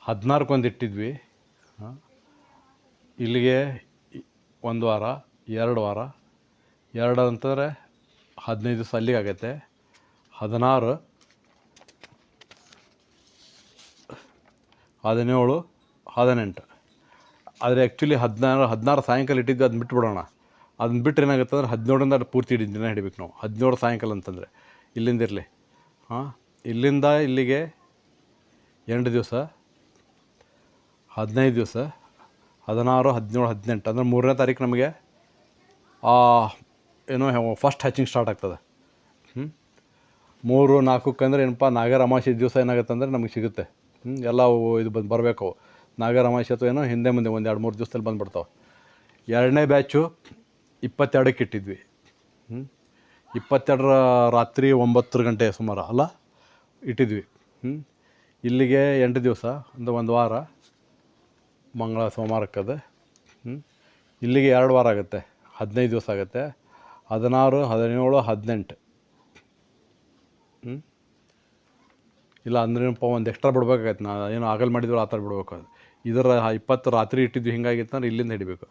16ಕ್ಕೆ ಒಂದು ಇಟ್ಟಿದ್ವಿ. ಇಲ್ಲಿಗೆ 1 ವಾರ, 2 ವಾರ, 2 ಅಂತಂದರೆ 15 ದಿವಸ ಅಲ್ಲಿಗೆ ಆಗತ್ತೆ. 16, 17, 18. ಆದರೆ ಆ್ಯಕ್ಚುಲಿ 16 ಸಾಯಂಕಾಲ ಇಟ್ಟಿದ್ವಿ, ಅದನ್ನ ಬಿಟ್ಬಿಡೋಣ. ಅದನ್ನ ಬಿಟ್ಟರೆ ಏನಾಗುತ್ತೆ ಅಂದರೆ 17ರಿಂದ ಅದು ಪೂರ್ತಿ ದಿನ ಹಿಡಿಬೇಕು ನಾವು. 17 ಸಾಯಂಕಾಲ ಅಂತಂದರೆ ಇಲ್ಲಿಂದ ಇರಲಿ. ಇಲ್ಲಿಂದ ಇಲ್ಲಿಗೆ 8 ದಿವಸ, 15 ದಿವಸ, 16, 17, 18 ಅಂದರೆ 3ನೇ ತಾರೀಕು ನಮಗೆ ಫಸ್ಟ್ ಹ್ಯಾಚಿಂಗ್ ಸ್ಟಾರ್ಟ್ ಆಗ್ತದೆ. 3, 4 ಅಂದರೆ ಏನಪ್ಪ, ನಾಗರ ಅಮಾವಾಸ್ಯೆ ದಿವಸ ಏನಾಗುತ್ತೆ ಅಂದರೆ ನಮಗೆ ಸಿಗುತ್ತೆ. ಎಲ್ಲ ಇದು ಬರಬೇಕು. ನಾಗರ ಅಮಾವಾಸ್ಯೆ ಅಥವಾ ಹಿಂದೆ ಮುಂದೆ 1, 2, 3 ದಿವಸದಲ್ಲಿ ಬಂದುಬಿಡ್ತಾವೆ. 2ನೇ ಬ್ಯಾಚು 22ಕ್ಕೆ ಇಟ್ಟಿದ್ವಿ. 22ರ ರಾತ್ರಿ 9 ಗಂಟೆ ಸುಮಾರು ಅಲ್ಲ ಇಟ್ಟಿದ್ವಿ. ಇಲ್ಲಿಗೆ 8 ದಿವಸ ಅಂದರೆ 1 ವಾರ, ಮಂಗಳ ಸೋಮವಾರಕ್ಕದು. ಇಲ್ಲಿಗೆ 2 ವಾರ ಆಗುತ್ತೆ, 15 ದಿವಸ ಆಗುತ್ತೆ. 16, 17, 18. ಇಲ್ಲ ಅಂದ್ರೇನಪ್ಪ, ಒಂದು ಎಕ್ಸ್ಟ್ರಾ ಬಿಡ್ಬೇಕಾಗತ್ತೆ. ಏನು ಆಗಲ್ ಮಾಡಿದ್ರು ಆ ಥರ ಬಿಡ್ಬೇಕು. ಇದರ 20 ರಾತ್ರಿ ಇಟ್ಟಿದ್ವಿ, ಹಿಂಗಾಗಿತ್ತು ಅಂದ್ರೆ ಇಲ್ಲಿಂದ ಹಿಡಿಬೇಕು.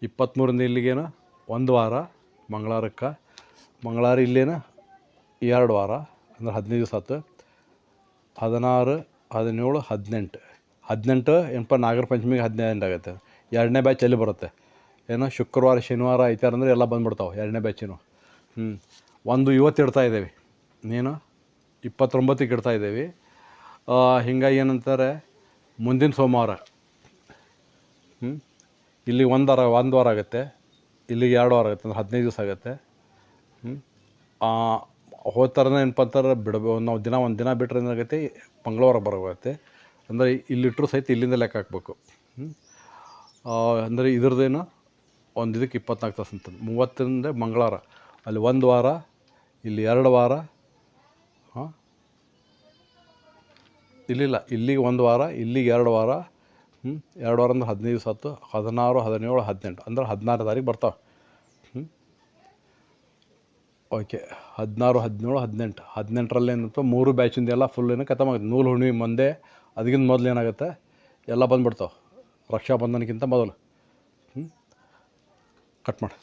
23ರಿಂದ ಇಲ್ಲಿಗೇನು 1 ವಾರ ಮಂಗಳವಾರಕ್ಕೆ. ಮಂಗಳವಾರ ಇಲ್ಲೇನು 2 ವಾರ ಅಂದರೆ 15 ದಿವಸ ಆಯ್ತು. 16, 17, 18. 18 ಏನಪ್ಪ, ನಾಗರ ಪಂಚಮಿಗೆ 18 ಆಗುತ್ತೆ. 2ನೇ ಬ್ಯಾಚ್ ಎಲ್ಲಿ ಬರುತ್ತೆ, ಶುಕ್ರವಾರ, ಶನಿವಾರ, ಐತಾರ ಅಂದರೆ ಎಲ್ಲ ಬಂದುಬಿಡ್ತಾವೆ 2ನೇ ಬ್ಯಾಚಿನು. ಒಂದು ಇವತ್ತು ಇಡ್ತಾಯಿದ್ದೇವೆ, 29ಕ್ಕೆ ಇಡ್ತಾಯಿದ್ದೇವೆ. ಹಿಂಗಾಗಿ ಏನಂತಾರೆ, ಮುಂದಿನ ಸೋಮವಾರ ಇಲ್ಲಿ 1 ವಾರ ಆಗುತ್ತೆ, ಇಲ್ಲಿಗೆ 2 ವಾರ ಆಗುತ್ತೆ, ಅಂದರೆ 15 ದಿವಸ ಆಗುತ್ತೆ. ಹೋದ ಥರನೇ ಏನಪ್ಪ ಅಂತಾರೆ, ನಾವು ಒಂದು ದಿನ ಬಿಟ್ಟರೆ ಏನಾಗುತ್ತೆ, ಮಂಗಳವಾರ ಬರೋಗುತ್ತೆ. ಅಂದರೆ ಇಲ್ಲಿಟ್ಟರು ಸಹಿತ ಇಲ್ಲಿಂದ ಲೆಕ್ಕ ಹಾಕಬೇಕು. ಅಂದರೆ ಇದ್ರದ್ದೇನು ಒಂದು ಇದಕ್ಕೆ 24 ತಾಸು ಅಂತಂದು 30ರಿಂದ ಮಂಗಳವಾರ, ಅಲ್ಲಿ 1 ವಾರ, ಇಲ್ಲಿ 2 ವಾರ. ಇಲ್ಲಿಗೆ 1 ವಾರ, ಇಲ್ಲಿಗೆ 2 ವಾರ. 2 ವಾರ ಅಂದ್ರೆ 15 ದಿವಸ ಆಯ್ತು. 16, 17, 18 ಅಂದರೆ 16ನೇ ತಾರೀಕು ಬರ್ತಾವೆ. ಓಕೆ, 16, 17, 18. 18ರಲ್ಲಿ ಏನಂತ 3 ಬ್ಯಾಚಿಂದ ಎಲ್ಲ ಫುಲ್ ಖತಮ್ ಆಗುತ್ತೆ. ನೂಲು ಹುಣ್ಣಿಮೆ ಮುಂದೆ, ಅದಕ್ಕಿಂತ ಮೊದಲು ಏನಾಗುತ್ತೆ, ಎಲ್ಲ ಬಂದುಬಿಡ್ತಾವೆ ರಕ್ಷಾಬಂಧನಕ್ಕಿಂತ ಮೊದಲು. ಕಟ್ ಮಾಡಿ.